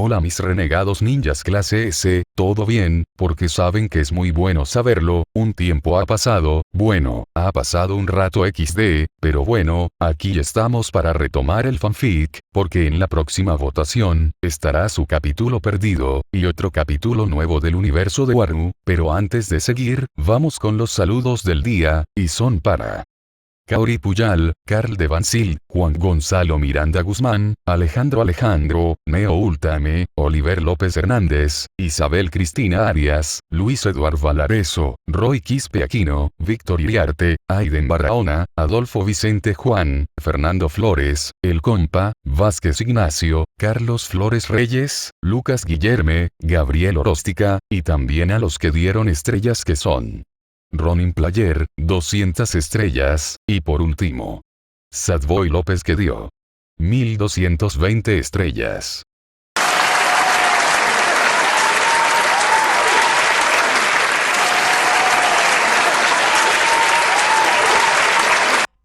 Hola mis renegados ninjas clase S, ¿todo bien? Porque saben que es muy bueno saberlo, un tiempo ha pasado, bueno, ha pasado un rato XD, pero bueno, aquí estamos para retomar el fanfic, porque en la próxima votación, estará su capítulo perdido, y otro capítulo nuevo del universo de Waru, pero antes de seguir, vamos con los saludos del día, y son para Kaori Puyal, Carl de Bansil, Juan Gonzalo Miranda Guzmán, Alejandro, Neo Ultame, Oliver López Hernández, Isabel Cristina Arias, Luis Eduardo Valareso, Roy Quispe Aquino, Víctor Iriarte, Aiden Barahona, Adolfo Vicente Juan, Fernando Flores, El Compa, Vázquez Ignacio, Carlos Flores Reyes, Lucas Guillerme, Gabriel Oróstica, y también a los que dieron estrellas que son Ronin Player, 200 estrellas, y por último, Sadboy López que dio 1220 estrellas.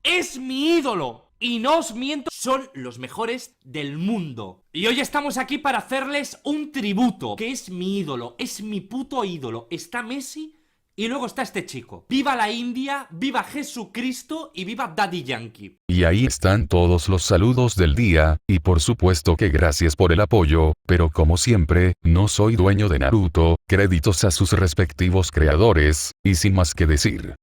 Es mi ídolo. Y no os miento, son los mejores del mundo. Y hoy estamos aquí para hacerles un tributo, que es mi ídolo, es mi puto ídolo. Está Messi y luego está este chico. ¡Viva la India! ¡Viva Jesucristo! Y ¡viva Daddy Yankee! Y ahí están todos los saludos del día, y por supuesto que gracias por el apoyo, pero como siempre, no soy dueño de Naruto, créditos a sus respectivos creadores, y sin más que decir.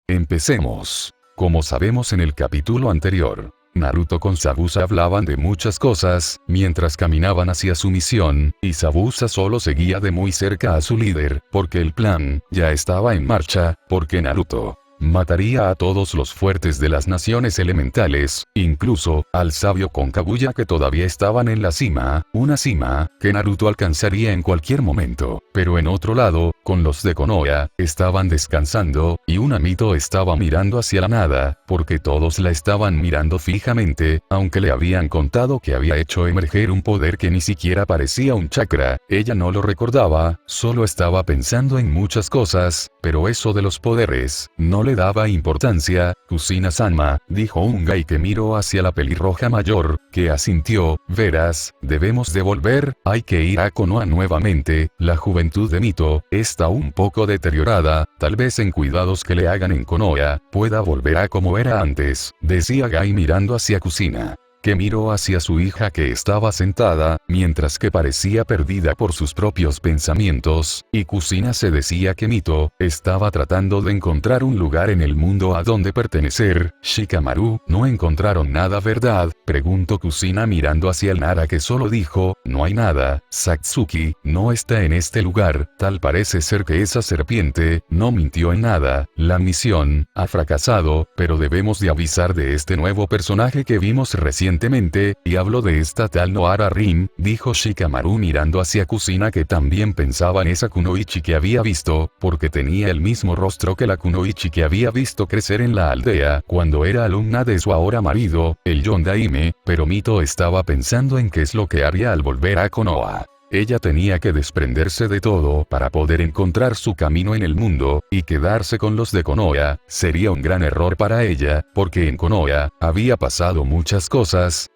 Empecemos. Como sabemos en el capítulo anterior, Naruto con Zabuza hablaban de muchas cosas, mientras caminaban hacia su misión, y Zabuza solo seguía de muy cerca a su líder, porque el plan ya estaba en marcha, porque Naruto mataría a todos los fuertes de las naciones elementales, incluso al sabio con Kaguya que todavía estaban en la cima, una cima que Naruto alcanzaría en cualquier momento. Pero en otro lado, con los de Konoha, estaban descansando, y una Mito estaba mirando hacia la nada, porque todos la estaban mirando fijamente, aunque le habían contado que había hecho emerger un poder que ni siquiera parecía un chakra, ella no lo recordaba, solo estaba pensando en muchas cosas, pero eso de los poderes, no le daba importancia. Kusina-sama, dijo Ungai que miró hacia la pelirroja mayor, que asintió, verás, debemos de volver, hay que ir a Konoha nuevamente, la juventud de Mito, está un poco deteriorada, tal vez en cuidados que le hagan en Konoha, pueda volver a como era antes, decía Gai mirando hacia Kusina, que miró hacia su hija que estaba sentada, mientras que parecía perdida por sus propios pensamientos, y Kusina se decía que Mito estaba tratando de encontrar un lugar en el mundo a donde pertenecer. Shikamaru, ¿no encontraron nada, verdad? Preguntó Kusina mirando hacia el Nara que solo dijo, no hay nada. Satsuki, no está en este lugar, tal parece ser que esa serpiente no mintió en nada, la misión ha fracasado, pero debemos de avisar de este nuevo personaje que vimos recientemente, y hablo de esta tal Nohara Rin, dijo Shikamaru mirando hacia Kusina que también pensaba en esa Kunoichi que había visto, porque tenía el mismo rostro que la Kunoichi que había visto crecer en la aldea cuando era alumna de su ahora marido, el Yondaime, pero Mito estaba pensando en qué es lo que haría al volver a Konoha. Ella tenía que desprenderse de todo para poder encontrar su camino en el mundo, y quedarse con los de Konoha, sería un gran error para ella, porque en Konoha, había pasado muchas cosas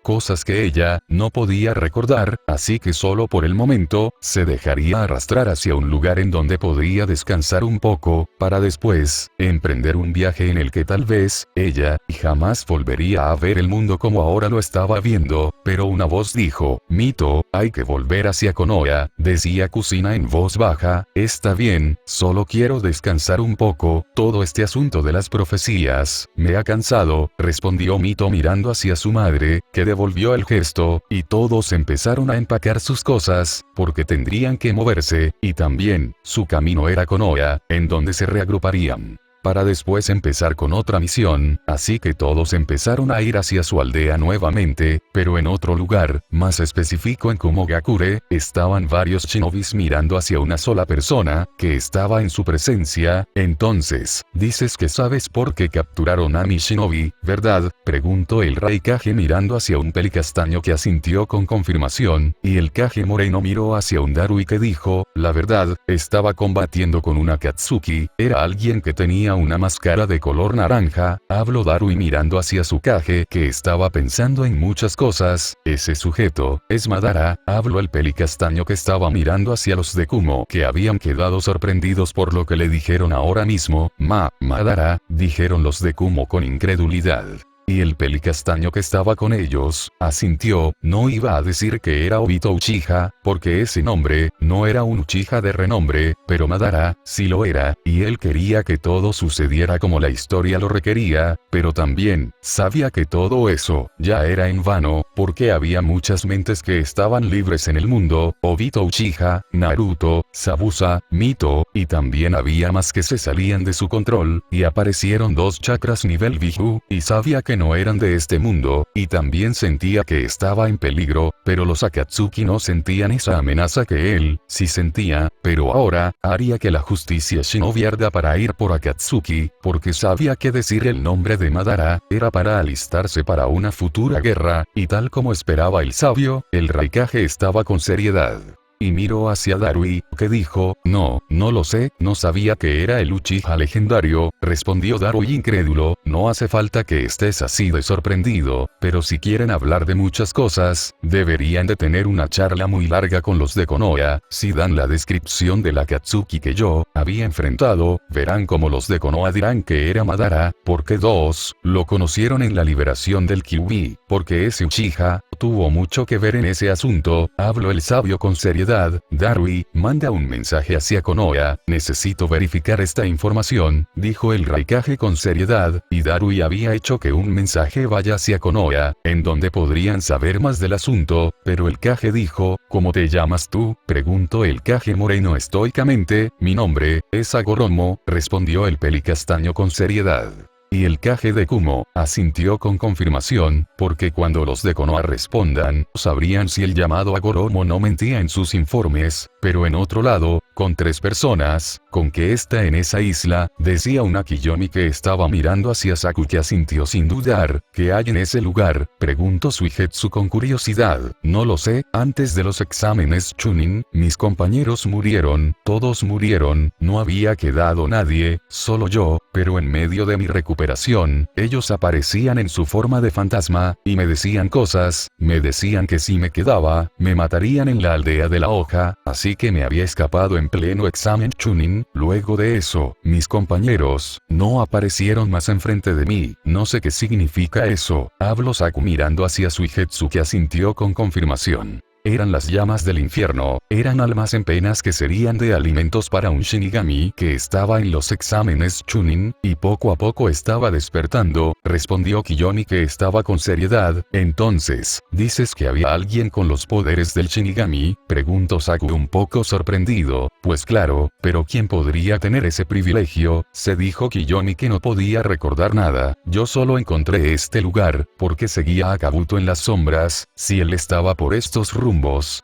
que ella no podía recordar, así que solo por el momento, se dejaría arrastrar hacia un lugar en donde podría descansar un poco, para después, emprender un viaje en el que tal vez, ella, jamás volvería a ver el mundo como ahora lo estaba viendo, pero una voz dijo, Mito, hay que volver hacia Konoha, decía Kusina en voz baja, está bien, solo quiero descansar un poco, todo este asunto de las profecías, me ha cansado, respondió Mito mirando hacia su madre, que devolvió el gesto, y todos empezaron a empacar sus cosas, porque tendrían que moverse, y también, su camino era Konoha, en donde se reagruparían para después empezar con otra misión, así que todos empezaron a ir hacia su aldea nuevamente, pero en otro lugar, más específico en Kumogakure, estaban varios shinobis mirando hacia una sola persona, que estaba en su presencia. Entonces, dices que sabes por qué capturaron a mi shinobi, ¿verdad? Preguntó el Raikage mirando hacia un pelicastaño que asintió con confirmación, y el Kage Moreno miró hacia un Darui que dijo, la verdad, estaba combatiendo con una Katsuki, era alguien que tenía tenía una máscara de color naranja, habló Darui mirando hacia Tsukage que estaba pensando en muchas cosas. Ese sujeto, es Madara, habló el pelicastaño que estaba mirando hacia los de Kumo que habían quedado sorprendidos por lo que le dijeron ahora mismo. Madara, dijeron los de Kumo con incredulidad. Y el pelicastaño que estaba con ellos, asintió. No iba a decir que era Obito Uchiha, porque ese nombre, no era un Uchiha de renombre, pero Madara, sí lo era, y él quería que todo sucediera como la historia lo requería, pero también, sabía que todo eso, ya era en vano, porque había muchas mentes que estaban libres en el mundo, Obito Uchiha, Naruto, Zabuza, Mito, y también había más que se salían de su control, y aparecieron 2 chakras nivel Biju, y sabía que no eran de este mundo, y también sentía que estaba en peligro, pero los Akatsuki no sentían esa amenaza que él, sí sentía, pero ahora, haría que la justicia shinobi arda para ir por Akatsuki, porque sabía que decir el nombre de Madara, era para alistarse para una futura guerra, y tal como esperaba el sabio, el Raikage estaba con seriedad. Y miró hacia Darui, que dijo, no lo sé, no sabía que era el Uchiha legendario, respondió Darui incrédulo, no hace falta que estés así de sorprendido, pero si quieren hablar de muchas cosas, deberían de tener una charla muy larga con los de Konoha, si dan la descripción de la Akatsuki que yo había enfrentado, verán como los de Konoha dirán que era Madara, porque 2, lo conocieron en la liberación del Kyuubi, porque ese Uchiha, tuvo mucho que ver en ese asunto, habló el sabio con seriedad. Darui, manda un mensaje hacia Konoha, necesito verificar esta información, dijo el Raikage con seriedad, y Darui había hecho que un mensaje vaya hacia Konoha, en donde podrían saber más del asunto, pero el Kage dijo, ¿cómo te llamas tú? Preguntó el Kage moreno estoicamente, mi nombre, es Agoromo, respondió el pelicastaño con seriedad. Y el Kage de Kumo, asintió con confirmación, porque cuando los de Konoha respondan, sabrían si el llamado Agoromo no mentía en sus informes, pero en otro lado, con 3 personas, con que está en esa isla, decía una Kiyomi que estaba mirando hacia Saku que asintió sin dudar, ¿qué hay en ese lugar? Preguntó Suigetsu con curiosidad, no lo sé, antes de los exámenes Chunin, mis compañeros murieron, todos murieron, no había quedado nadie, solo yo, pero en medio de mi recuperación, ellos aparecían en su forma de fantasma, y me decían cosas, me decían que si me quedaba, me matarían en la aldea de la hoja, así que me había escapado en pleno examen Chunin, luego de eso, mis compañeros, no aparecieron más enfrente de mí, no sé qué significa eso, habló Saku mirando hacia Suigetsu que asintió con confirmación. Eran las llamas del infierno, eran almas en penas que serían de alimentos para un Shinigami que estaba en los exámenes Chunin, y poco a poco estaba despertando, respondió Kiyomi que estaba con seriedad, entonces, ¿dices que había alguien con los poderes del Shinigami? Preguntó Saku un poco sorprendido, pues claro, pero ¿quién podría tener ese privilegio? Se dijo Kiyomi que no podía recordar nada, yo solo encontré este lugar, porque seguía a Kabuto en las sombras, si él estaba por estos rumbos,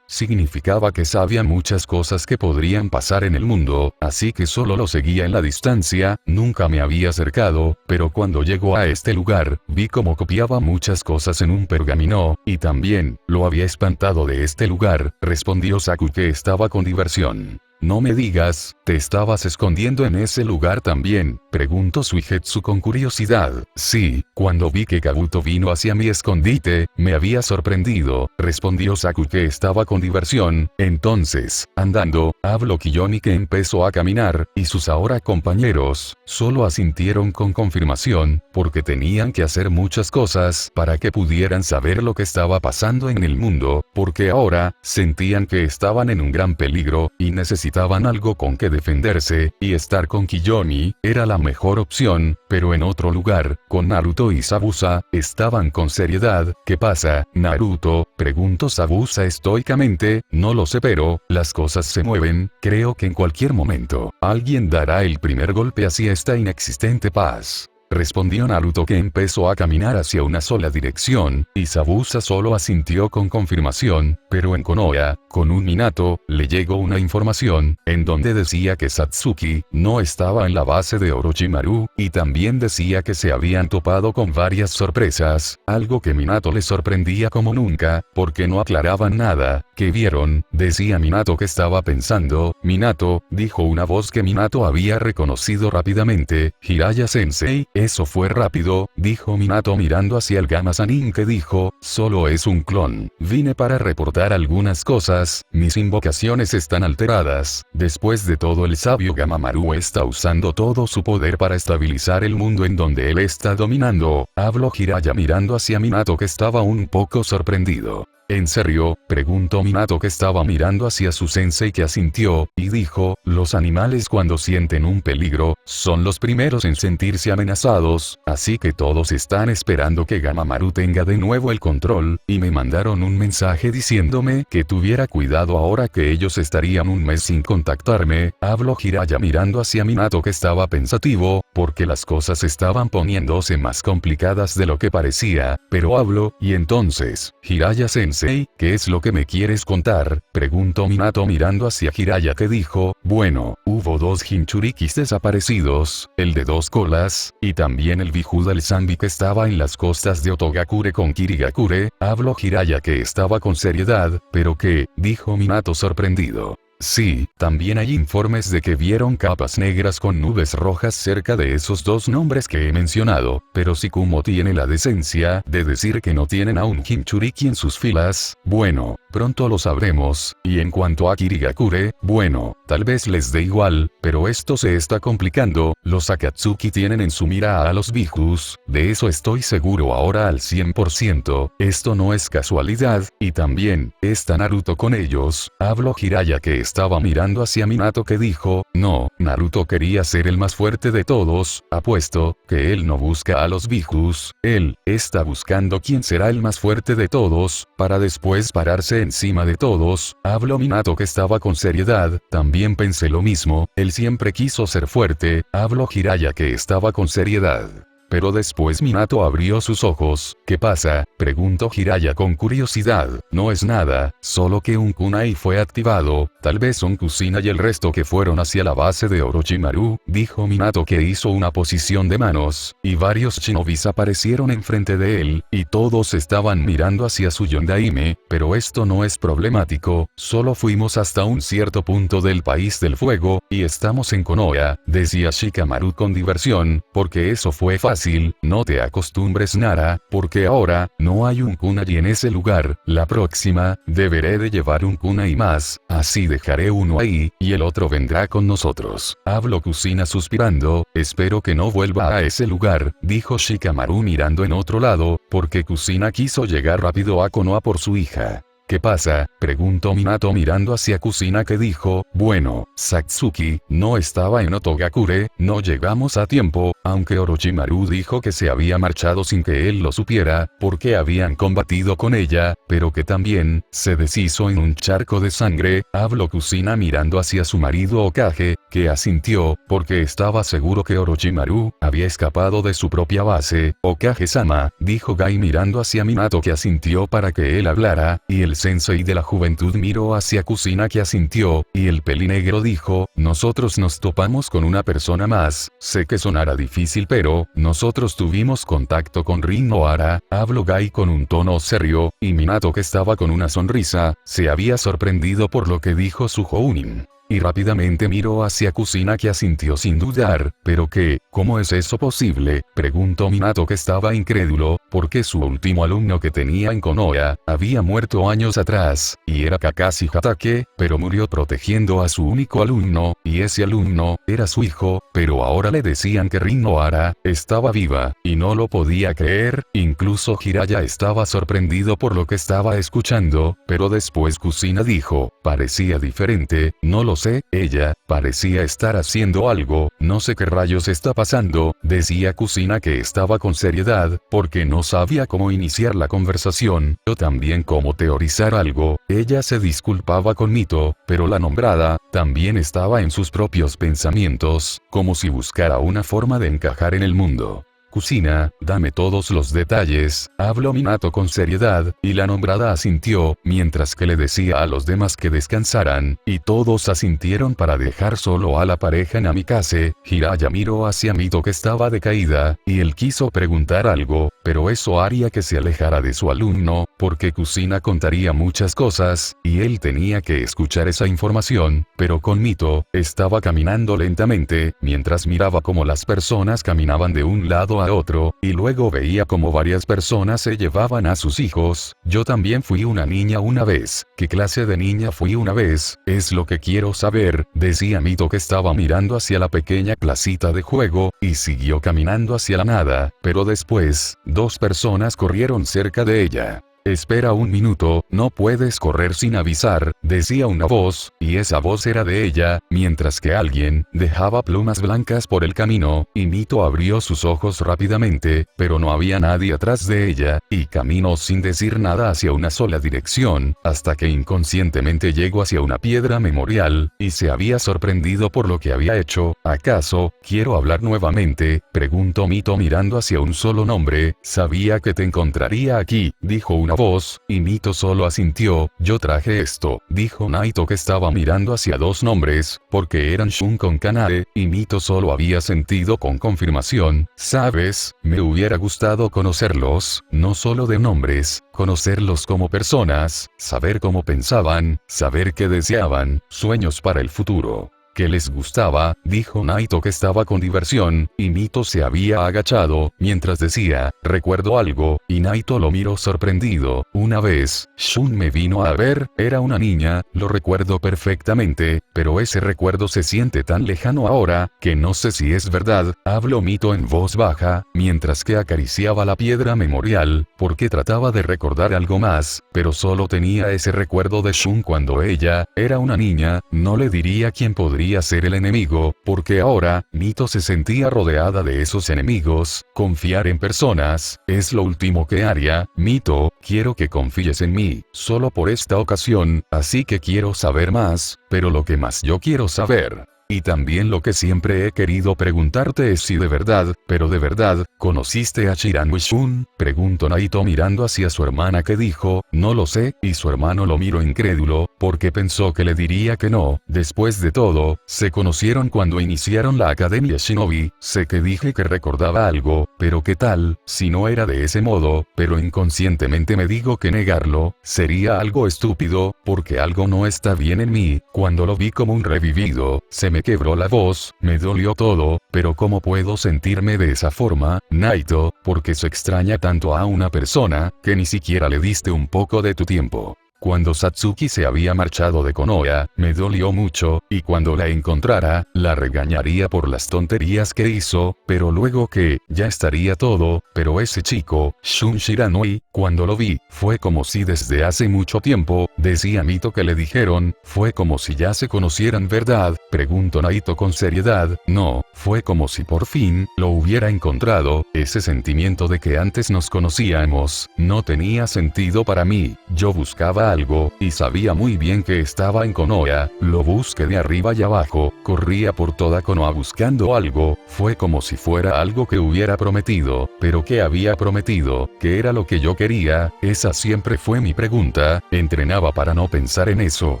significaba que sabía muchas cosas que podrían pasar en el mundo, así que solo lo seguía en la distancia, nunca me había acercado, pero cuando llegó a este lugar, vi cómo copiaba muchas cosas en un pergamino, y también, lo había espantado de este lugar, respondió Saku que estaba con diversión. No me digas, ¿te estabas escondiendo en ese lugar también? Preguntó Suigetsu con curiosidad. Sí, cuando vi que Kabuto vino hacia mi escondite, me había sorprendido, respondió Saku que estaba con diversión. Entonces, andando, habló Kiyomi que empezó a caminar, y sus ahora compañeros, solo asintieron con confirmación, porque tenían que hacer muchas cosas para que pudieran saber lo que estaba pasando en el mundo, porque ahora, sentían que estaban en un gran peligro, y necesitaban algo con que defenderse, y estar con Kiyomi, era la mejor opción, pero en otro lugar, con Naruto y Zabuza, estaban con seriedad. ¿Qué pasa, Naruto? Preguntó Zabuza estoicamente, no lo sé pero, las cosas se mueven, creo que en cualquier momento, alguien dará el primer golpe hacia esta inexistente paz. respondió Naruto, que empezó a caminar hacia una sola dirección, y Zabuza solo asintió con confirmación, pero en Konoha, con un Minato, le llegó una información, en donde decía que Satsuki no estaba en la base de Orochimaru, y también decía que se habían topado con varias sorpresas, algo que Minato le sorprendía como nunca, porque no aclaraban nada. ¿Qué vieron?, decía Minato, que estaba pensando. Minato, dijo una voz que Minato había reconocido rápidamente. Jiraiya Sensei, eso fue rápido, dijo Minato mirando hacia el Gamma Sanin, que dijo, solo es un clon. Vine para reportar algunas cosas, mis invocaciones están alteradas. Después de todo, el sabio Gamamaru está usando todo su poder para estabilizar el mundo en donde él está dominando. Habló Jiraiya mirando hacia Minato, que estaba un poco sorprendido. ¿En serio?, preguntó Minato, que estaba mirando hacia su sensei, que asintió, y dijo, los animales cuando sienten un peligro, son los primeros en sentirse amenazados, así que todos están esperando que Gamamaru tenga de nuevo el control, y me mandaron un mensaje diciéndome que tuviera cuidado ahora que ellos estarían un mes sin contactarme. Habló Jiraiya mirando hacia Minato, que estaba pensativo, porque las cosas estaban poniéndose más complicadas de lo que parecía, pero habló, y entonces, Jiraiya Sensei, ¿qué es lo que me quieres contar?, preguntó Minato mirando hacia Jiraiya, que dijo, bueno, hubo 2 Jinchurikis desaparecidos, el de 2 colas, y también el Biju del Zambi que estaba en las costas de Otogakure con Kirigakure. Habló Jiraiya, que estaba con seriedad. ¿Pero qué?, dijo Minato sorprendido. Sí, también hay informes de que vieron capas negras con nubes rojas cerca de esos 2 nombres que he mencionado, pero si Kumo tiene la decencia de decir que no tienen a un Jinchuriki en sus filas, bueno, pronto lo sabremos. Y en cuanto a Kirigakure, bueno, tal vez les dé igual, pero esto se está complicando. Los Akatsuki tienen en su mira a los Bijus, de eso estoy seguro ahora al 100%, esto no es casualidad, y también, está Naruto con ellos. Habló Jiraiya, que estaba mirando hacia Minato, que dijo, no, Naruto quería ser el más fuerte de todos, apuesto, que él no busca a los Bijus, él, está buscando quién será el más fuerte de todos, para después pararse encima de todos. Habló Minato, que estaba con seriedad, también pensé lo mismo, él siempre quiso ser fuerte. Habló Jiraiya, que estaba con seriedad. Pero después Minato abrió sus ojos. ¿Qué pasa?, preguntó Jiraiya con curiosidad. No es nada, solo que un kunai fue activado, tal vez un Kusina y el resto que fueron hacia la base de Orochimaru, dijo Minato, que hizo una posición de manos, y varios shinobis aparecieron enfrente de él, y todos estaban mirando hacia su Yondaime. Pero esto no es problemático, solo fuimos hasta un cierto punto del país del fuego, y estamos en Konoha, decía Shikamaru con diversión, porque eso fue fácil. No te acostumbres, Nara, porque ahora, no hay un kunai en ese lugar. La próxima, deberé de llevar un kunai más, así dejaré uno ahí, y el otro vendrá con nosotros. Habló Kusina suspirando, espero que no vuelva a ese lugar, dijo Shikamaru mirando en otro lado, porque Kusina quiso llegar rápido a Konoha por su hija. ¿Qué pasa?, preguntó Minato mirando hacia Kusina, que dijo, bueno, Satsuki no estaba en Otogakure, no llegamos a tiempo, aunque Orochimaru dijo que se había marchado sin que él lo supiera, porque habían combatido con ella, pero que también, se deshizo en un charco de sangre. Habló Kusina mirando hacia su marido Okage, que asintió, porque estaba seguro que Orochimaru había escapado de su propia base. Okage-sama, dijo Gai mirando hacia Minato, que asintió para que él hablara, y el sensei de la juventud miró hacia Kusina, que asintió, y el pelinegro dijo, nosotros nos topamos con una persona más. Sé que sonará difícil, pero nosotros tuvimos contacto con Rin Nohara. Habló Gai con un tono serio, y Minato, que estaba con una sonrisa, se había sorprendido por lo que dijo su Jounin. Y rápidamente miró hacia Kusina, que asintió sin dudar. ¿Pero qué? ¿Cómo es eso posible?, preguntó Minato, que estaba incrédulo, porque su último alumno que tenía en Konoha, había muerto años atrás, y era Kakashi Hatake, pero murió protegiendo a su único alumno, y ese alumno, era su hijo, pero ahora le decían que Rin Nohara estaba viva, y no lo podía creer. Incluso Jiraiya estaba sorprendido por lo que estaba escuchando, pero después Kusina dijo, parecía diferente, no lo sé, ella, parecía estar haciendo algo, no sé qué rayos está pasando, decía Kusina, que estaba con seriedad, porque no sabía cómo iniciar la conversación, o también cómo teorizar algo. Ella se disculpaba con Mito, pero la nombrada, también estaba en sus propios pensamientos, como si buscara una forma de encajar en el mundo. Kusina, dame todos los detalles, habló Minato con seriedad, y la nombrada asintió, mientras que le decía a los demás que descansaran, y todos asintieron para dejar solo a la pareja Namikaze. Jiraiya miró hacia Mito que estaba de caída, y él quiso preguntar algo, pero eso haría que se alejara de su alumno, porque Kusina contaría muchas cosas, y él tenía que escuchar esa información, pero con Mito, estaba caminando lentamente, mientras miraba cómo las personas caminaban de un lado a otro, y luego veía como varias personas se llevaban a sus hijos. Yo también fui una niña una vez. ¿Qué clase de niña fui una vez? Es lo que quiero saber, decía Mito que estaba mirando hacia la pequeña placita de juego, y siguió caminando hacia la nada, pero después, dos personas corrieron cerca de ella. Espera un minuto, no puedes correr sin avisar, decía una voz, y esa voz era de ella, mientras que alguien dejaba plumas blancas por el camino, y Mito abrió sus ojos rápidamente, pero no había nadie atrás de ella, y caminó sin decir nada hacia una sola dirección, hasta que inconscientemente llegó hacia una piedra memorial, y se había sorprendido por lo que había hecho. ¿Acaso quiero hablar nuevamente?, preguntó Mito mirando hacia un solo nombre. Sabía que te encontraría aquí, dijo una voz, y Mito solo asintió. Yo traje esto, dijo Naito que estaba mirando hacia dos nombres, porque eran Shun con Kanade, y Mito solo había sentido con confirmación. Sabes, me hubiera gustado conocerlos, no solo de nombres, conocerlos como personas, saber cómo pensaban, saber qué deseaban, sueños para el futuro. ¿Qué les gustaba?, dijo Naito que estaba con diversión, y Mito se había agachado, mientras decía, recuerdo algo, y Naito lo miró sorprendido. Una vez, Shun me vino a ver, era una niña, lo recuerdo perfectamente, pero ese recuerdo se siente tan lejano ahora, que no sé si es verdad, habló Mito en voz baja, mientras que acariciaba la piedra memorial, porque trataba de recordar algo más, pero solo tenía ese recuerdo de Shun cuando ella era una niña. No le diría quién podría ser el enemigo, porque ahora, Mito se sentía rodeada de esos enemigos. Confiar en personas, es lo último que haría. Mito, quiero que confíes en mí, solo por esta ocasión, así que quiero saber más, pero lo que más yo quiero saber, y también lo que siempre he querido preguntarte es si de verdad, pero de verdad, ¿conociste a Shiranui Shun?, preguntó Naito mirando hacia su hermana que dijo, no lo sé, y su hermano lo miró incrédulo, porque pensó que le diría que no. Después de todo, se conocieron cuando iniciaron la Academia Shinobi. Sé que dije que recordaba algo, pero ¿qué tal si no era de ese modo? Pero inconscientemente me digo que negarlo sería algo estúpido, porque algo no está bien en mí. Cuando lo vi como un revivido, se me quebró la voz, me dolió todo, pero ¿cómo puedo sentirme de esa forma, Naito? Porque se extraña tanto a una persona, que ni siquiera le diste un poco de tu tiempo. Cuando Satsuki se había marchado de Konoha, me dolió mucho, y cuando la encontrara, la regañaría por las tonterías que hizo, pero luego que, ya estaría todo. Pero ese chico, Shun Shiranui, cuando lo vi, fue como si desde hace mucho tiempo, decía Mito que le dijeron, fue como si ya se conocieran, ¿verdad?, preguntó Naito con seriedad. No, fue como si por fin, lo hubiera encontrado. Ese sentimiento de que antes nos conocíamos, no tenía sentido para mí. Yo buscaba algo, y sabía muy bien que estaba en Konoha. Lo busqué de arriba y abajo, corría por toda Konoha buscando algo. Fue como si fuera algo que hubiera prometido. Pero ¿qué había prometido? ¿Qué era lo que yo quería? Esa siempre fue mi pregunta. Entrenaba para no pensar en eso,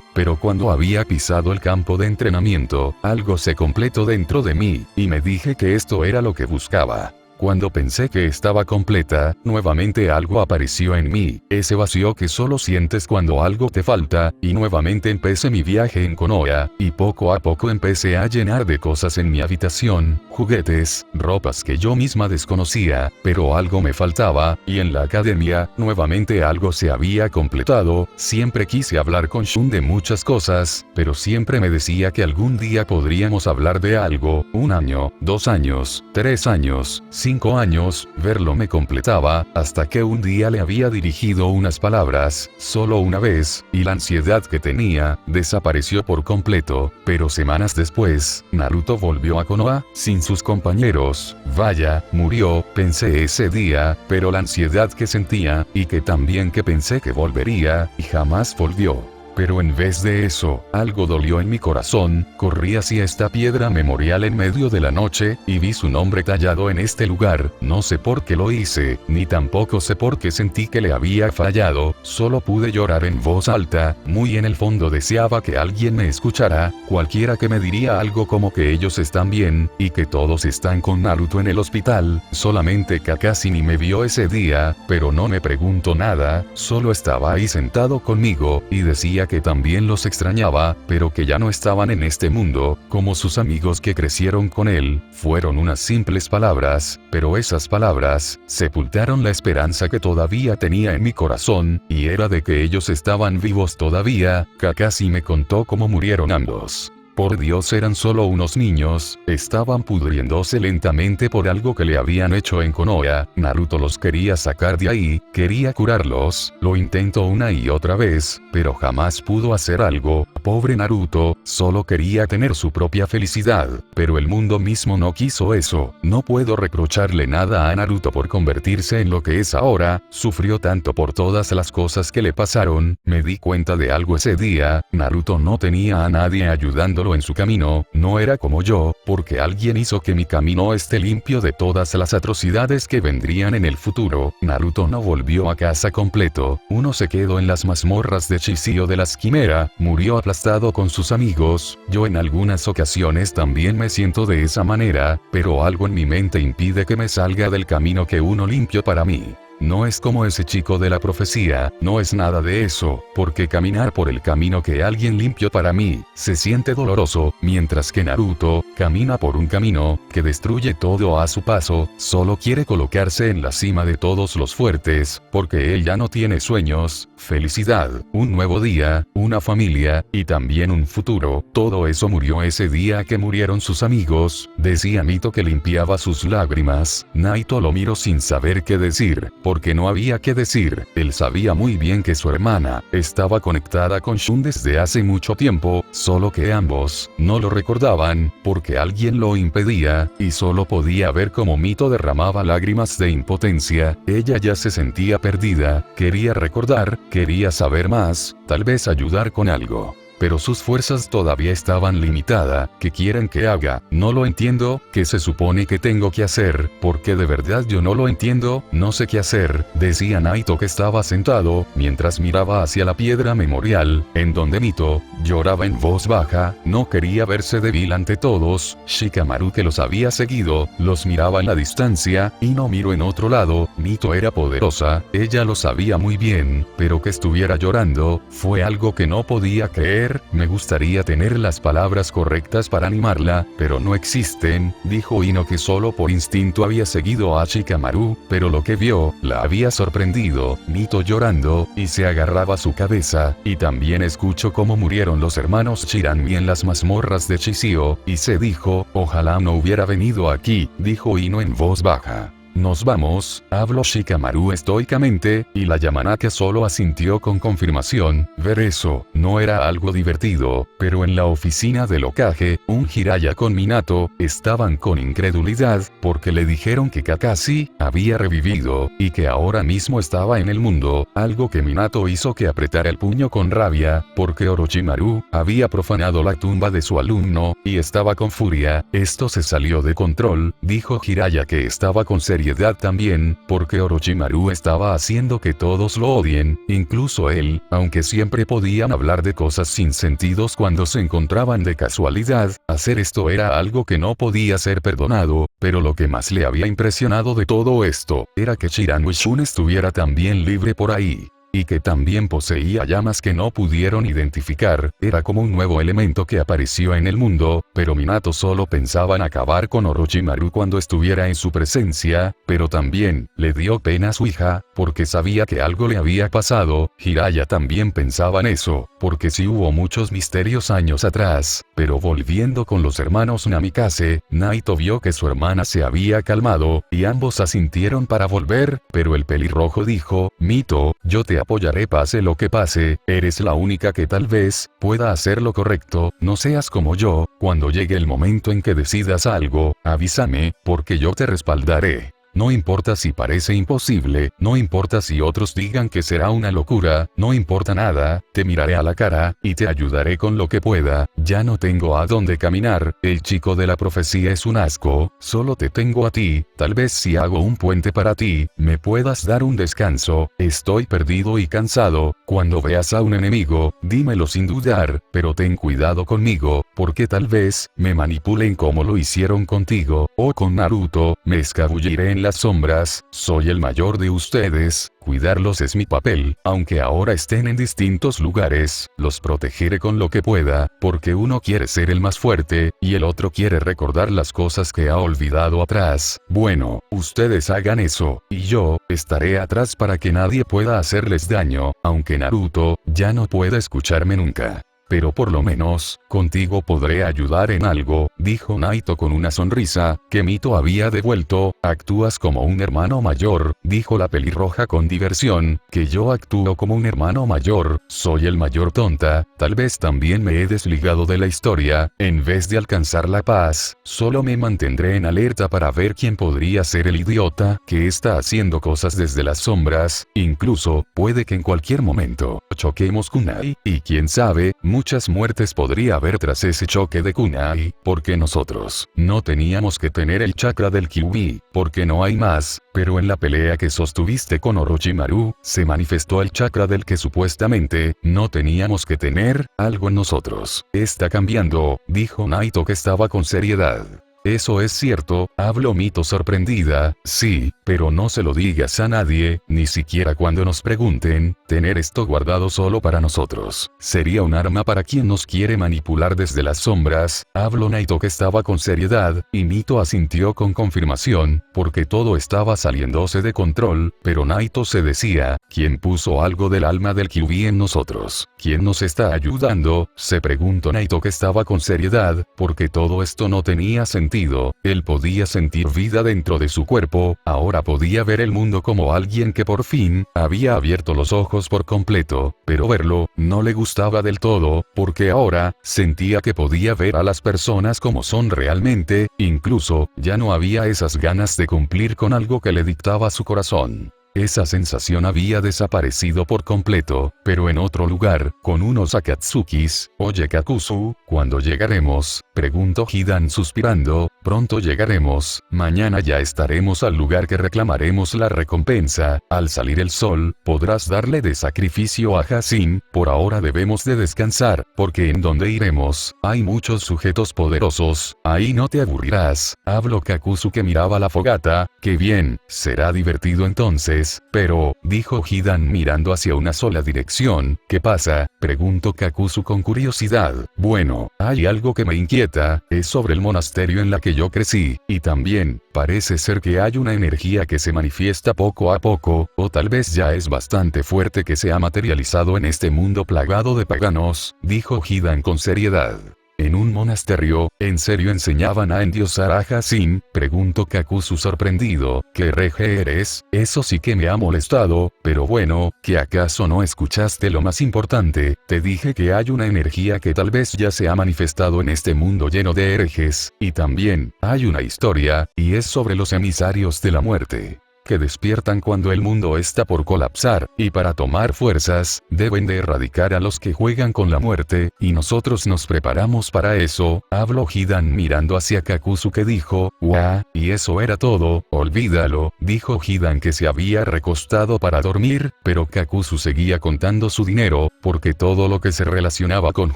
pero cuando había pisado el campo de entrenamiento, algo se completó dentro de mí, y me dije que esto era lo que buscaba. Cuando pensé que estaba completa, nuevamente algo apareció en mí, ese vacío que solo sientes cuando algo te falta, y nuevamente empecé mi viaje en Konoha, y poco a poco empecé a llenar de cosas en mi habitación, juguetes, ropas que yo misma desconocía, pero algo me faltaba, y en la academia, nuevamente algo se había completado. Siempre quise hablar con Shun de muchas cosas, pero siempre me decía que algún día podríamos hablar de algo. 1 año, 2 años, 3 años, 5 años, verlo me completaba, hasta que un día le había dirigido unas palabras, solo una vez, y la ansiedad que tenía, desapareció por completo. Pero semanas después, Naruto volvió a Konoha, sin sus compañeros. Vaya, murió, pensé ese día, pero la ansiedad que sentía, y que también que pensé que volvería, y jamás volvió. Pero en vez de eso, algo dolió en mi corazón, corrí hacia esta piedra memorial en medio de la noche, y vi su nombre tallado en este lugar. No sé por qué lo hice, ni tampoco sé por qué sentí que le había fallado, solo pude llorar en voz alta, muy en el fondo deseaba que alguien me escuchara, cualquiera que me diría algo como que ellos están bien, y que todos están con Naruto en el hospital. Solamente Kakashi ni me vio ese día, pero no me preguntó nada, solo estaba ahí sentado conmigo, y decía que también los extrañaba, pero que ya no estaban en este mundo, como sus amigos que crecieron con él. Fueron unas simples palabras, pero esas palabras sepultaron la esperanza que todavía tenía en mi corazón, y era de que ellos estaban vivos todavía. Kakashi me contó cómo murieron ambos. Por Dios, eran solo unos niños, estaban pudriéndose lentamente por algo que le habían hecho en Konoha. Naruto los quería sacar de ahí, quería curarlos, lo intentó una y otra vez, pero jamás pudo hacer algo. Pobre Naruto, solo quería tener su propia felicidad, pero el mundo mismo no quiso eso. No puedo reprocharle nada a Naruto por convertirse en lo que es ahora, sufrió tanto por todas las cosas que le pasaron. Me di cuenta de algo ese día, Naruto no tenía a nadie ayudándolo en su camino, no era como yo, porque alguien hizo que mi camino esté limpio de todas las atrocidades que vendrían en el futuro. Naruto no volvió a casa completo, uno se quedó en las mazmorras de Shishio de las Quimera, murió aplastado con sus amigos. Yo en algunas ocasiones también me siento de esa manera, pero algo en mi mente impide que me salga del camino que uno limpió para mí. No es como ese chico de la profecía, no es nada de eso, porque caminar por el camino que alguien limpió para mí, se siente doloroso, mientras que Naruto, camina por un camino, que destruye todo a su paso, solo quiere colocarse en la cima de todos los fuertes, porque él ya no tiene sueños, felicidad, un nuevo día, una familia, y también un futuro. Todo eso murió ese día que murieron sus amigos, decía Mito que limpiaba sus lágrimas. Naito lo miró sin saber qué decir, porque no había qué decir. Él sabía muy bien que su hermana estaba conectada con Shun desde hace mucho tiempo, solo que ambos no lo recordaban, porque alguien lo impedía, y solo podía ver cómo Mito derramaba lágrimas de impotencia. Ella ya se sentía perdida, quería recordar, quería saber más, tal vez ayudar con algo. Pero sus fuerzas todavía estaban limitadas. ¿Qué quieren que haga? No lo entiendo. ¿Qué se supone que tengo que hacer? Porque de verdad yo no lo entiendo, no sé qué hacer, decía Naito, que estaba sentado, mientras miraba hacia la piedra memorial, en donde Mito lloraba en voz baja. No quería verse débil ante todos. Shikamaru, que los había seguido, los miraba en la distancia, y no miró en otro lado. Mito era poderosa, ella lo sabía muy bien, pero que estuviera llorando, fue algo que no podía creer. Me gustaría tener las palabras correctas para animarla, pero no existen, dijo Ino, que solo por instinto había seguido a Shikamaru, pero lo que vio, la había sorprendido. Mito llorando, y se agarraba a su cabeza, y también escuchó cómo murieron los hermanos Shiranmi en las mazmorras de Shishio, y se dijo, ojalá no hubiera venido aquí, dijo Ino en voz baja. Nos vamos, habló Shikamaru estoicamente, y la Yamanaka solo asintió con confirmación. Ver eso no era algo divertido, pero en la oficina del Hokage, un Jiraiya con Minato estaban con incredulidad, porque le dijeron que Kakashi había revivido, y que ahora mismo estaba en el mundo, algo que Minato hizo que apretara el puño con rabia, porque Orochimaru había profanado la tumba de su alumno, y estaba con furia. Esto se salió de control, dijo Jiraiya, que estaba con seriedad también, porque Orochimaru estaba haciendo que todos lo odien, incluso él, aunque siempre podían hablar de cosas sin sentidos cuando se encontraban de casualidad. Hacer esto era algo que no podía ser perdonado, pero lo que más le había impresionado de todo esto, era que Shiranui Shun estuviera también libre por ahí. Y que también poseía llamas que no pudieron identificar. Era como un nuevo elemento que apareció en el mundo, pero Minato solo pensaba en acabar con Orochimaru cuando estuviera en su presencia, pero también le dio pena a su hija, porque sabía que algo le había pasado. Jiraiya también pensaba en eso, porque sí hubo muchos misterios años atrás, pero volviendo con los hermanos Namikaze, Naito vio que su hermana se había calmado, y ambos asintieron para volver, pero el pelirrojo dijo, Mito, yo te apoyaré pase lo que pase, eres la única que tal vez pueda hacer lo correcto, no seas como yo, cuando llegue el momento en que decidas algo, avísame, porque yo te respaldaré. no importa si parece imposible, no importa si otros digan que será una locura, no importa nada, te miraré a la cara, y te ayudaré con lo que pueda, ya no tengo a dónde caminar, el chico de la profecía es un asco, solo te tengo a ti, tal vez si hago un puente para ti, me puedas dar un descanso, estoy perdido y cansado, cuando veas a un enemigo, dímelo sin dudar, pero ten cuidado conmigo, porque tal vez, me manipulen como lo hicieron contigo, o con Naruto, me escabulliré en las sombras, soy el mayor de ustedes, cuidarlos es mi papel, aunque ahora estén en distintos lugares, los protegeré con lo que pueda, porque uno quiere ser el más fuerte, y el otro quiere recordar las cosas que ha olvidado atrás. Bueno, ustedes hagan eso, y yo, estaré atrás para que nadie pueda hacerles daño, aunque Naruto, ya no pueda escucharme nunca. Pero por lo menos, contigo podré ayudar en algo, dijo Naito con una sonrisa, que Mito había devuelto, actúas como un hermano mayor, dijo la pelirroja con diversión, que yo actúo como un hermano mayor, soy el mayor tonta, tal vez también me he desligado de la historia, en vez de alcanzar la paz, solo me mantendré en alerta para ver quién podría ser el idiota, que está haciendo cosas desde las sombras, incluso, puede que en cualquier momento, choquemos kunai, y quién sabe, muchas muertes podría haber tras ese choque de kunai, porque nosotros, no teníamos que tener el chakra del Kyuubi, porque no hay más, pero en la pelea que sostuviste con Orochimaru, se manifestó el chakra del que supuestamente, no teníamos que tener, algo en nosotros. Está cambiando, dijo Naito que estaba con seriedad. Eso es cierto, habló Mito sorprendida, sí, pero no se lo digas a nadie, ni siquiera cuando nos pregunten, tener esto guardado solo para nosotros. Sería un arma para quien nos quiere manipular desde las sombras, habló Naito que estaba con seriedad, y Mito asintió con confirmación, porque todo estaba saliéndose de control, pero Naito se decía, ¿quién puso algo del alma del Kyuubi en nosotros? ¿Quién nos está ayudando? Se preguntó Naito que estaba con seriedad, porque todo esto no tenía sentido. Él podía sentir vida dentro de su cuerpo, ahora podía ver el mundo como alguien que por fin, había abierto los ojos por completo, pero verlo, no le gustaba del todo, porque ahora, sentía que podía ver a las personas como son realmente, incluso, ya no había esas ganas de cumplir con algo que le dictaba su corazón. Esa sensación había desaparecido por completo, pero en otro lugar, con unos Akatsukis. Oye Kakuzu, ¿cuándo llegaremos? Preguntó Hidan suspirando. Pronto llegaremos, mañana ya estaremos al lugar que reclamaremos la recompensa, al salir el sol, podrás darle de sacrificio a Hasin, por ahora debemos de descansar, porque en donde iremos, hay muchos sujetos poderosos, ahí no te aburrirás, habló Kakuzu que miraba la fogata, que bien, será divertido entonces, pero, dijo Hidan mirando hacia una sola dirección, ¿qué pasa? Preguntó Kakuzu con curiosidad. Bueno, hay algo que me inquieta, es sobre el monasterio en la que yo crecí, y también, parece ser que hay una energía que se manifiesta poco a poco, o tal vez ya es bastante fuerte que se ha materializado en este mundo plagado de paganos, dijo Hidan con seriedad. ¿En un monasterio, en serio enseñaban a endiosar a Hasin? Preguntó Kakuzu sorprendido. ¿Qué hereje eres? Eso sí que me ha molestado, pero bueno, ¿que acaso no escuchaste lo más importante? Te dije que hay una energía que tal vez ya se ha manifestado en este mundo lleno de herejes, y también, hay una historia, y es sobre los emisarios de la muerte, que despiertan cuando el mundo está por colapsar, y para tomar fuerzas, deben de erradicar a los que juegan con la muerte, y nosotros nos preparamos para eso, habló Hidan mirando hacia Kakuzu que dijo, «Uah, y eso era todo, olvídalo», dijo Hidan que se había recostado para dormir, pero Kakuzu seguía contando su dinero, porque todo lo que se relacionaba con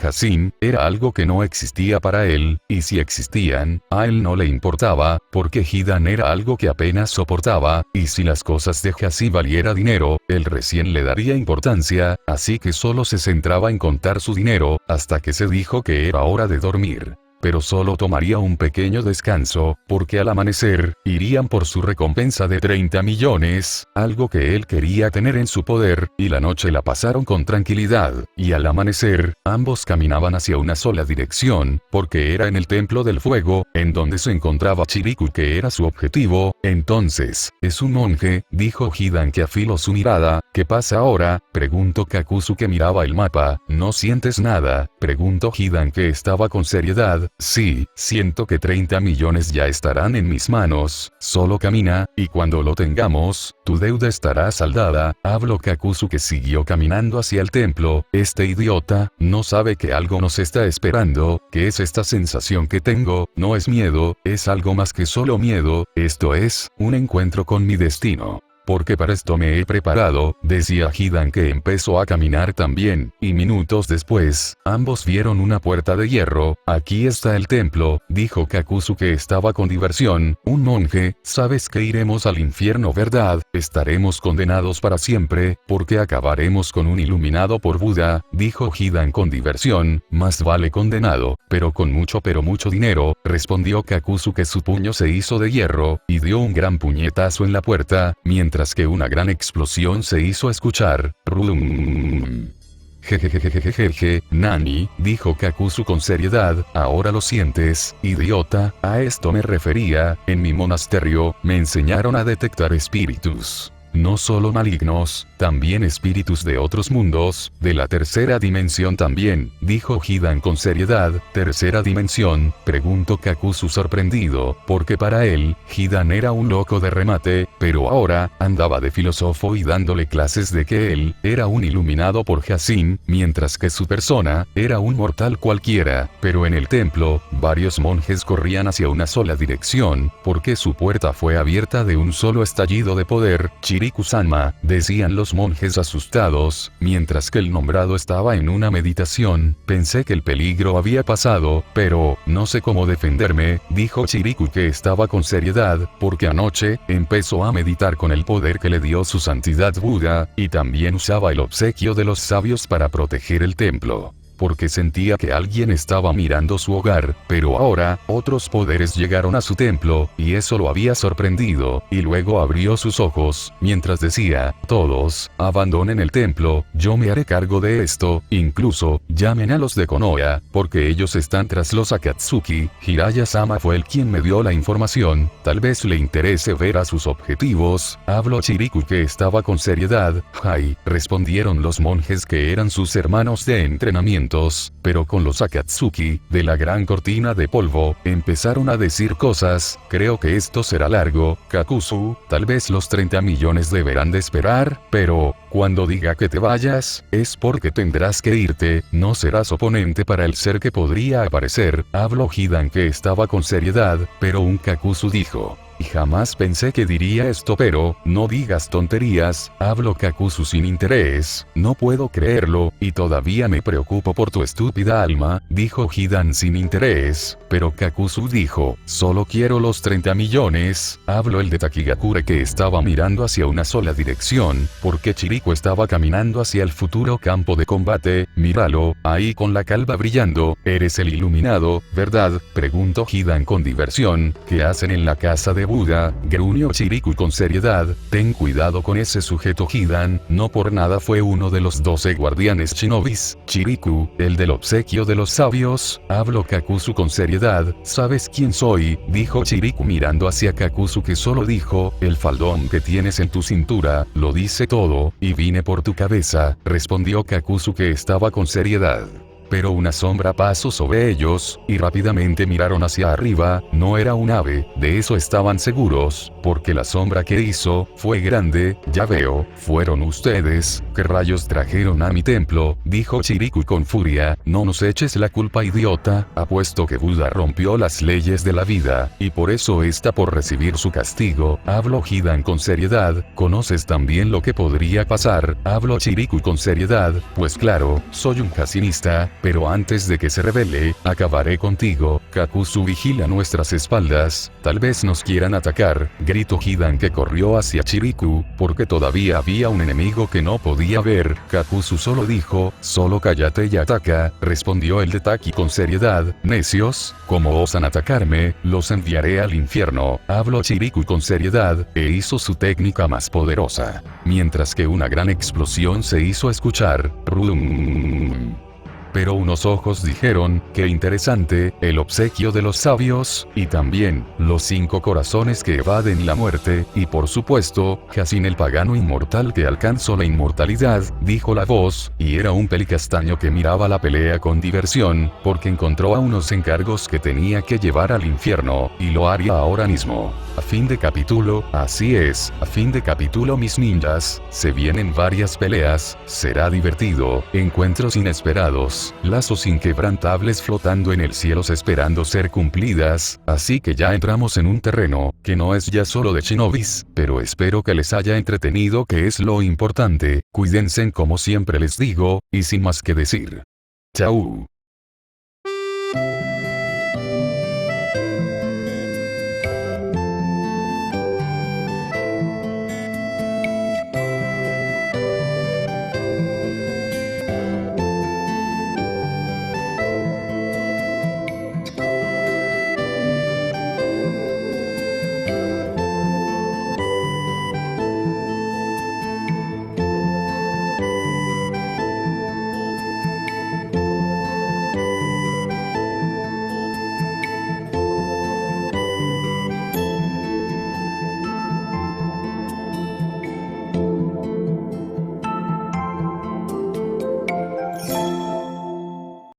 Hasin, era algo que no existía para él, y si existían, a él no le importaba, porque Hidan era algo que apenas soportaba, y si las cosas de Hasin valiera dinero, él recién le daría importancia, así que solo se centraba en contar su dinero, hasta que se dijo que era hora de dormir. Pero solo tomaría un pequeño descanso, porque al amanecer, irían por su recompensa de 30 millones, algo que él quería tener en su poder, y la noche la pasaron con tranquilidad, y al amanecer, ambos caminaban hacia una sola dirección, porque era en el Templo del Fuego, en donde se encontraba Chiriku que era su objetivo. Entonces, es un monje, dijo Hidan que afiló su mirada. ¿Qué pasa ahora? Preguntó Kakuzu que miraba el mapa. ¿No sientes nada? Preguntó Hidan que estaba con seriedad. sí, siento que 30 millones ya estarán en mis manos, solo camina, y cuando lo tengamos, tu deuda estará saldada. Habló Kakuzu, que siguió caminando hacia el templo. Este idiota, no sabe que algo nos está esperando. ¿Qué es esta sensación que tengo? No es miedo, es algo más que solo miedo, esto es, un encuentro con mi destino. Porque para esto me he preparado, decía Hidan, que empezó a caminar también, y minutos después, ambos vieron una puerta de hierro. Aquí está el templo, dijo Kakuzu, que estaba con diversión. Un monje, sabes que iremos al infierno, ¿verdad? Estaremos condenados para siempre, porque acabaremos con un iluminado por Buda, dijo Hidan con diversión. Más vale condenado, pero con mucho dinero, respondió Kakuzu, que su puño se hizo de hierro, y dio un gran puñetazo en la puerta, mientras que una gran explosión se hizo escuchar. Jejejejejeje, Nani, dijo Kakuzu con seriedad, ahora lo sientes, idiota, a esto me refería, en mi monasterio, me enseñaron a detectar espíritus. No solo malignos, también espíritus de otros mundos, de la tercera dimensión también, dijo Hidan con seriedad. ¿Tercera dimensión?, preguntó Kakuzu sorprendido, porque para él, Hidan era un loco de remate, pero ahora, andaba de filósofo y dándole clases de que él, era un iluminado por Hasin, mientras que su persona, era un mortal cualquiera. Pero en el templo, varios monjes corrían hacia una sola dirección, porque su puerta fue abierta de un solo estallido de poder. Chiriku-sama, decían los monjes asustados, mientras que el nombrado estaba en una meditación. Pensé que el peligro había pasado, pero, no sé cómo defenderme, dijo Chiriku, que estaba con seriedad, porque anoche, empezó a meditar con el poder que le dio su santidad Buda, y también usaba el obsequio de los sabios para proteger el templo. Porque sentía que alguien estaba mirando su hogar, pero ahora, otros poderes llegaron a su templo, y eso lo había sorprendido, y luego abrió sus ojos, mientras decía, todos, abandonen el templo, yo me haré cargo de esto, incluso, llamen a los de Konoha, porque ellos están tras los Akatsuki. Hiraya-sama fue el quien me dio la información, tal vez le interese ver a sus objetivos, habló Chiriku, que estaba con seriedad. Hai, respondieron los monjes, que eran sus hermanos de entrenamiento. Pero con los Akatsuki, de la gran cortina de polvo, empezaron a decir cosas. Creo que esto será largo, Kakuzu, tal vez los 30 millones deberán de esperar, pero, cuando diga que te vayas, es porque tendrás que irte, no serás oponente para el ser que podría aparecer, habló Hidan, que estaba con seriedad, pero un Kakuzu dijo. Y jamás pensé que diría esto, pero, no digas tonterías, habló Kakuzu sin interés, no puedo creerlo, y todavía me preocupo por tu estúpida alma, dijo Hidan sin interés, pero Kakuzu dijo, solo quiero los 30 millones, habló el de Takigakure, que estaba mirando hacia una sola dirección, porque Chiriku estaba caminando hacia el futuro campo de combate. Míralo, ahí con la calva brillando, eres el iluminado, ¿verdad?, preguntó Hidan con diversión. ¿Qué hacen en la casa de Buda?, gruñó Chiriku con seriedad. Ten cuidado con ese sujeto, Hidan, no por nada fue uno de los 12 guardianes shinobis. Chiriku, el del obsequio de los sabios, habló Kakuzu con seriedad. ¿Sabes quién soy?, dijo Chiriku mirando hacia Kakuzu, que solo dijo, el faldón que tienes en tu cintura, lo dice todo, y vine por tu cabeza, respondió Kakuzu, que estaba con seriedad. Pero una sombra pasó sobre ellos, y rápidamente miraron hacia arriba. No era un ave, de eso estaban seguros, porque la sombra que hizo, fue grande. Ya veo, fueron ustedes. ¿Qué rayos trajeron a mi templo?, dijo Chiriku con furia. No nos eches la culpa, idiota, apuesto que Buda rompió las leyes de la vida, y por eso está por recibir su castigo, habló Hidan con seriedad. ¿Conoces también lo que podría pasar?, habló Chiriku con seriedad. Pues claro, soy un jacinista, pero antes de que se revele, acabaré contigo. Kakuzu vigila nuestras espaldas, tal vez nos quieran atacar, gritó Hidan, que corrió hacia Chiriku, porque todavía había un enemigo que no podía ver. Kakuzu solo dijo, solo cállate y ataca, respondió el de Taki con seriedad. Necios, ¿cómo osan atacarme? Los enviaré al infierno, habló Chiriku con seriedad, e hizo su técnica más poderosa. Mientras que una gran explosión se hizo escuchar. Pero unos ojos dijeron, qué interesante, el obsequio de los sabios, y también, los 5 corazones que evaden la muerte, y por supuesto, Jacin el pagano inmortal que alcanzó la inmortalidad, dijo la voz, y era un pelicastaño que miraba la pelea con diversión, porque encontró a unos encargos que tenía que llevar al infierno, y lo haría ahora mismo. A fin de capítulo, así es, a fin de capítulo mis ninjas, se vienen varias peleas, será divertido, encuentros inesperados, lazos inquebrantables flotando en el cielo esperando ser cumplidas, así que ya entramos en un terreno, que no es ya solo de shinobis, pero espero que les haya entretenido, que es lo importante, cuídense como siempre les digo, y sin más que decir. Chau.